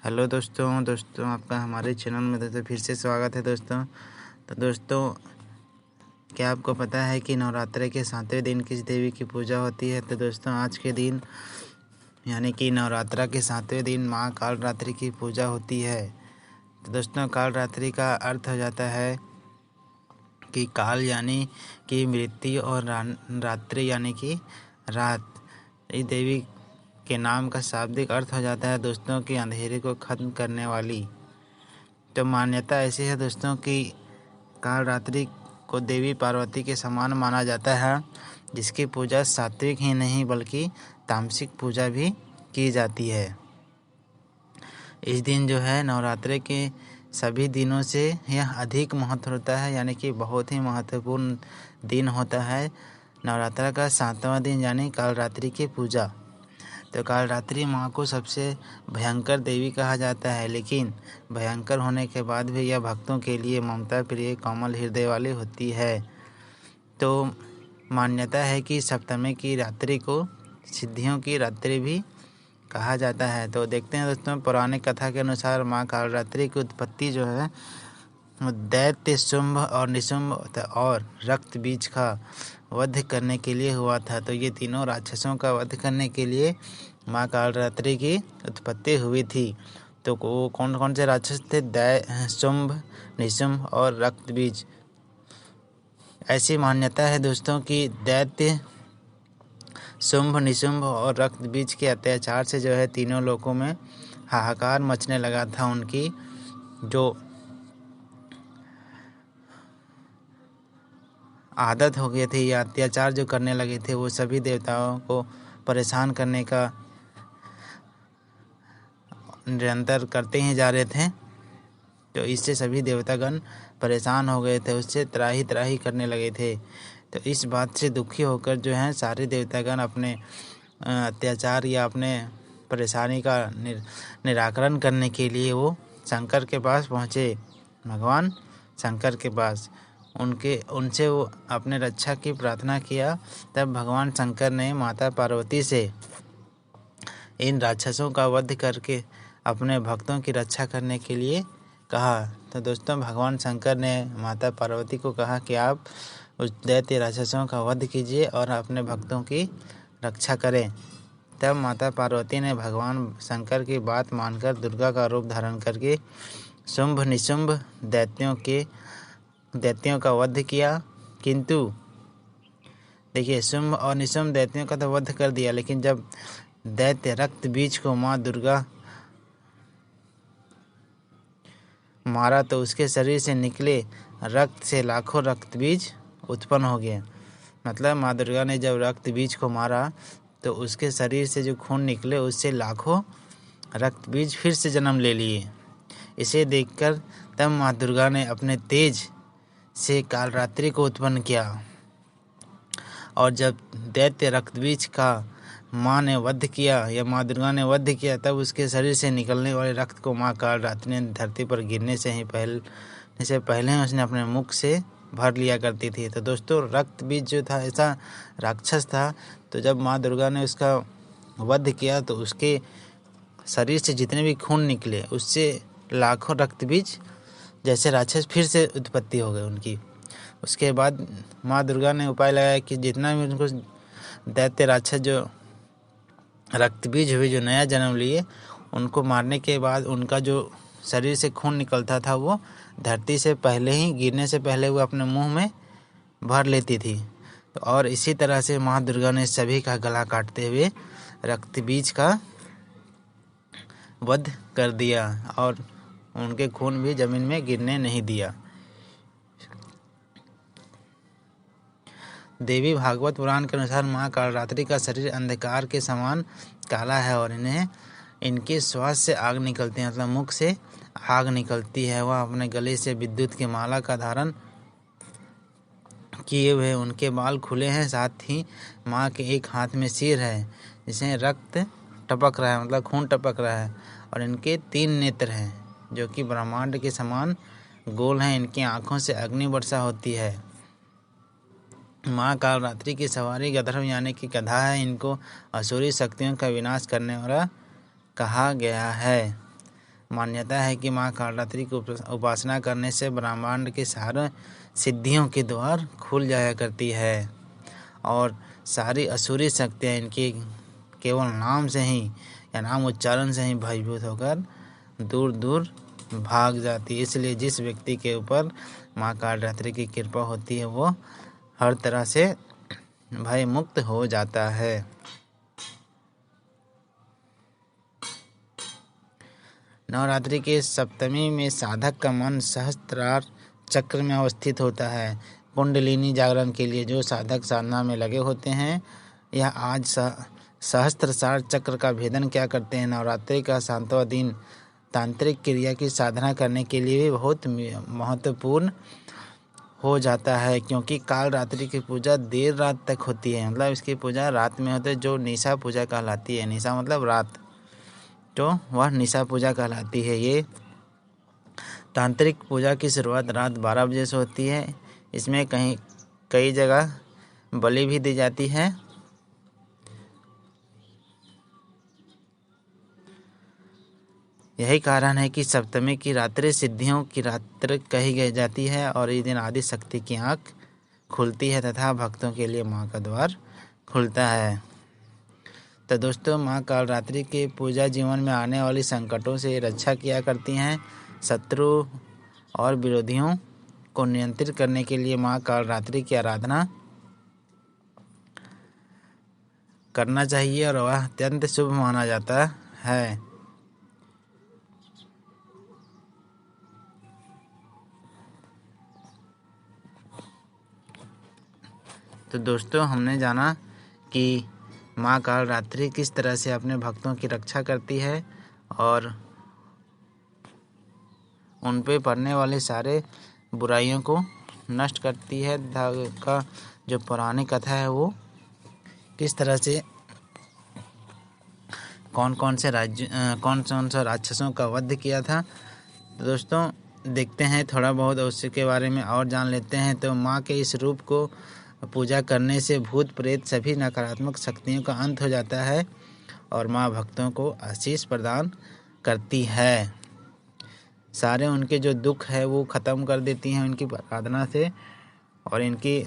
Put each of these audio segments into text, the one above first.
Hello दोस्तों आपका हमारे चैनल में दोस्तों फिर से स्वागत है दोस्तों। तो दोस्तों, क्या आपको पता है कि नवरात्रि के 7वें दिन किस देवी की पूजा होती है? तो दोस्तों, आज के दिन यानी कि नवरात्रा के 7वें दिन माँ कालरात्रि की पूजा होती है। तो दोस्तों, कालरात्रि का अर्थ हो जाता है कि काल यानी कि मृत्यु और रात्रि यानी कि रात। इस देवी के नाम का शाब्दिक अर्थ हो जाता है दोस्तों कि अंधेरे को खत्म करने वाली। तो मान्यता ऐसी है दोस्तों कि कालरात्रि को देवी पार्वती के समान माना जाता है, जिसकी पूजा सात्विक ही नहीं बल्कि तामसिक पूजा भी की जाती है। इस दिन जो है नवरात्रि के सभी दिनों से यह अधिक महत्व होता है, यानी कि बहुत ही महत्वपूर्ण दिन होता है नवरात्रा का 7वां दिन यानी कालरात्रि की पूजा। तो कालरात्रि माँ को सबसे भयंकर देवी कहा जाता है, लेकिन भयंकर होने के बाद भी यह भक्तों के लिए ममता प्रिय कोमल हृदय वाली होती है। तो मान्यता है कि सप्तमी की रात्रि को सिद्धियों की रात्रि भी कहा जाता है। तो देखते हैं दोस्तों, पौराणिक कथा के अनुसार माँ कालरात्रि की उत्पत्ति जो है दैत्य शुंभ और निशुंभ और रक्त बीज का वध करने के लिए हुआ था। तो ये तीनों राक्षसों का वध करने के लिए माँ कालरात्रि की उत्पत्ति हुई थी। तो वो कौन कौन से राक्षस थे? शुंभ, निशुंभ और रक्त बीज। ऐसी मान्यता है दोस्तों कि दैत्य शुंभ, निशुंभ और रक्त बीज के अत्याचार से जो है तीनों लोकों में हाहाकार मचने लगा था। उनकी जो आदत हो गई थी या अत्याचार जो करने लगे थे, वो सभी देवताओं को परेशान करने का निरंतर करते ही जा रहे थे। तो इससे सभी देवतागण परेशान हो गए थे, उससे त्राही त्राही करने लगे थे। तो इस बात से दुखी होकर जो है सारे देवतागण अपने अत्याचार या अपने परेशानी का निराकरण करने के लिए वो शंकर के पास पहुँचे, भगवान शंकर के पास। उनसे वो अपने रक्षा की प्रार्थना किया। तब भगवान शंकर ने माता पार्वती से इन राक्षसों का वध करके अपने भक्तों की रक्षा करने के लिए कहा। तो दोस्तों, भगवान शंकर ने माता पार्वती को कहा कि आप उस दैत्य राक्षसों का वध कीजिए और अपने भक्तों की रक्षा करें। तब माता पार्वती ने भगवान शंकर की बात मानकर दुर्गा का रूप धारण करके शुंभ निशुंभ दैत्यों का वध किया। किंतु देखिए, शुंभ और निशुंभ दैत्यों का तो वध कर दिया, लेकिन जब दैत्य रक्त बीज को माँ दुर्गा मारा तो उसके शरीर से निकले रक्त से लाखों रक्त बीज उत्पन्न हो गए। मतलब माँ दुर्गा ने जब रक्त बीज को मारा तो उसके शरीर से जो खून निकले उससे लाखों रक्त बीज फिर से जन्म ले लिए। इसे देखकर तब माँ दुर्गा ने अपने तेज से कालरात्रि को उत्पन्न किया, और जब दैत्य रक्त बीज का माँ ने वध किया या माँ दुर्गा ने वध किया, तब उसके शरीर से निकलने वाले रक्त को माँ कालरात्रि ने धरती पर गिरने से पहले उसने अपने मुख से भर लिया करती थी। तो दोस्तों, रक्त बीज जो था ऐसा राक्षस था, तो जब माँ दुर्गा ने उसका वध किया तो उसके शरीर से जितने भी खून निकले उससे लाखों रक्त बीज जैसे राक्षस फिर से उत्पत्ति हो गई उनकी। उसके बाद माँ दुर्गा ने उपाय लगाया कि जितना भी उनको दैत्य राक्षस जो रक्त बीज हुए जो नया जन्म लिए, उनको मारने के बाद उनका जो शरीर से खून निकलता था वो धरती से पहले ही गिरने से पहले वो अपने मुंह में भर लेती थी। और इसी तरह से माँ दुर्गा ने सभी का गला काटते हुए रक्त बीज का वध कर दिया और उनके खून भी जमीन में गिरने नहीं दिया। देवी भागवत पुराण के अनुसार माँ कालरात्रि का शरीर अंधकार के समान काला है और इनके श्वास से आग निकलती है, मतलब मुख से आग निकलती है। वह अपने गले से विद्युत की माला का धारण किए हुए, उनके बाल खुले हैं। साथ ही माँ के एक हाथ में सिर है जिसमें रक्त टपक रहा है, मतलब खून टपक रहा है, और इनके 3 नेत्र हैं जो कि ब्रह्मांड के समान गोल हैं। इनकी आँखों से अग्नि वर्षा होती है। माँ कालरात्रि की सवारी गधर्व यानी कि गधा है। इनको असुरी शक्तियों का विनाश करने वाला कहा गया है। मान्यता है कि माँ कालरात्रि की उपासना करने से ब्रह्मांड के सारे सिद्धियों के द्वार खुल जाया करती है और सारी असुरी शक्तियाँ इनकी केवल नाम से ही या नाम उच्चारण से ही भयभीत होकर दूर दूर भाग जाती है। इसलिए जिस व्यक्ति के ऊपर माँ कालरात्रि की कृपा होती है वो हर तरह से भय मुक्त हो जाता है। नवरात्रि के सप्तमी में साधक का मन सहस्त्रार चक्र में अवस्थित होता है। कुंडलिनी जागरण के लिए जो साधक साधना में लगे होते हैं यह आज सहस्त्रसार चक्र का भेदन क्या करते हैं। नवरात्रि का 7वां दिन तांत्रिक क्रिया की साधना करने के लिए भी बहुत महत्वपूर्ण हो जाता है, क्योंकि काल रात्रि की पूजा देर रात तक होती है। मतलब इसकी पूजा रात में होती है, जो निशा पूजा कहलाती है। निशा मतलब रात, तो वह निशा पूजा कहलाती है। ये तांत्रिक पूजा की शुरुआत रात 12 बजे से होती है। इसमें कई जगह बलि भी दी जाती है। यही कारण है कि सप्तमी की रात्रि सिद्धियों की रात्रि कही जाती है और इस दिन आदि शक्ति की आँख खुलती है तथा भक्तों के लिए माँ का द्वार खुलता है। तो दोस्तों, माँ कालरात्रि की पूजा जीवन में आने वाली संकटों से रक्षा किया करती हैं। शत्रु और विरोधियों को नियंत्रित करने के लिए माँ कालरात्रि की आराधना करना चाहिए और वह अत्यंत शुभ माना जाता है। तो दोस्तों, हमने जाना कि माँ कालरात्रि किस तरह से अपने भक्तों की रक्षा करती है और उन पे पड़ने वाले सारे बुराइयों को नष्ट करती है। का जो पौराणिक कथा है वो किस तरह से कौन कौन से राक्षसों का वध किया था। तो दोस्तों, देखते हैं थोड़ा बहुत उसके बारे में और जान लेते हैं। तो माँ के इस रूप को पूजा करने से भूत प्रेत सभी नकारात्मक शक्तियों का अंत हो जाता है और माँ भक्तों को आशीष प्रदान करती है। सारे उनके जो दुख है वो ख़त्म कर देती हैं उनकी आराधना से, और इनकी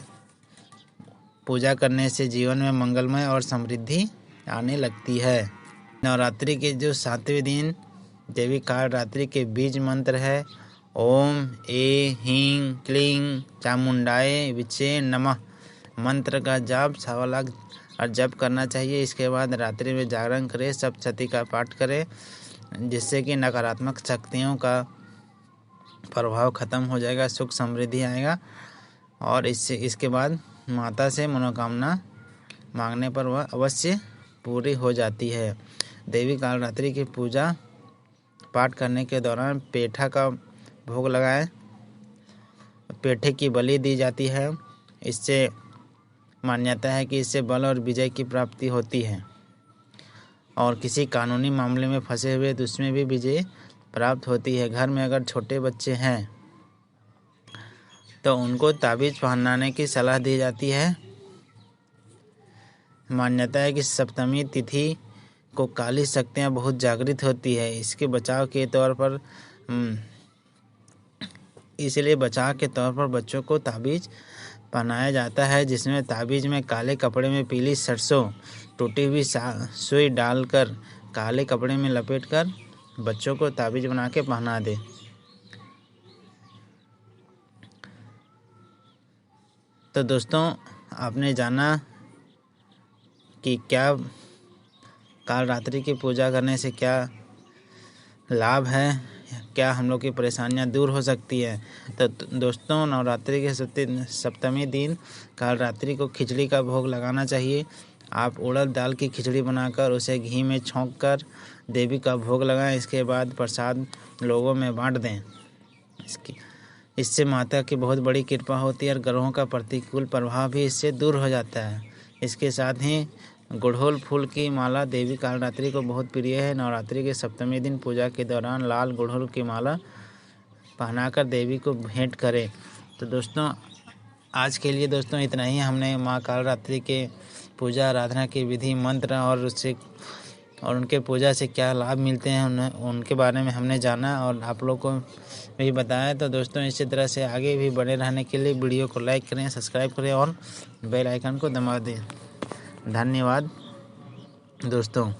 पूजा करने से जीवन में मंगलमय और समृद्धि आने लगती है। नवरात्रि के जो 7वें दिन देवी कालरात्रि के बीज मंत्र है ओम ए हीं क्लीं चामुंडाए विचे नमः। मंत्र का जाप 1.25 लाख और जप करना चाहिए। इसके बाद रात्रि में जागरण करें, सप्तशती का पाठ करें, जिससे कि नकारात्मक शक्तियों का प्रभाव खत्म हो जाएगा, सुख समृद्धि आएगा और इसके बाद माता से मनोकामना मांगने पर वह अवश्य पूरी हो जाती है। देवी कालरात्रि की पूजा पाठ करने के दौरान पेठा का भोग लगाएं। पेठे की बलि दी जाती है। इससे मान्यता है कि इससे बल और विजय की प्राप्ति होती है और किसी कानूनी मामले में फंसे हुए तो उसमें भी विजय प्राप्त होती है। घर में अगर छोटे बच्चे हैं तो उनको ताबीज़ पहनाने की सलाह दी जाती है। मान्यता है कि सप्तमी तिथि को काली शक्तियाँ बहुत जागृत होती है। इसके बचाव के तौर पर इसलिए बचाव के तौर पर बच्चों को ताबीज़ पहनाया जाता है, जिसमें ताबीज़ में काले कपड़े में पीली सरसों टूटी हुई सुई डालकर काले कपड़े में लपेटकर बच्चों को ताबीज़ बना के पहना दे। तो दोस्तों, आपने जाना कि क्या कालरात्रि की पूजा करने से क्या लाभ है, क्या हम लोग की परेशानियां दूर हो सकती है। तो दोस्तों, नवरात्रि के सप्तमी दिन कालरात्रि को खिचड़ी का भोग लगाना चाहिए। आप उड़द दाल की खिचड़ी बनाकर उसे घी में छौंक कर देवी का भोग लगाएं। इसके बाद प्रसाद लोगों में बांट दें। इससे माता की बहुत बड़ी कृपा होती है और ग्रहों का प्रतिकूल प्रभाव भी इससे दूर हो जाता है। इसके साथ ही गुड़हल फूल की माला देवी कालरात्रि को बहुत प्रिय है। नवरात्रि के सप्तमी दिन पूजा के दौरान लाल गुड़हल की माला पहनाकर देवी को भेंट करें। तो दोस्तों, आज के लिए दोस्तों इतना ही। हमने माँ कालरात्रि के पूजा आराधना की विधि, मंत्र और उससे और उनके पूजा से क्या लाभ मिलते हैं उनके बारे में हमने जाना और आप लोग को भी बताया। तो दोस्तों इसी तरह से आगे भी बने रहने के लिए वीडियो को लाइक करें, सब्सक्राइब करें और बेल आइकन को दबा दें। धन्यवाद दोस्तों।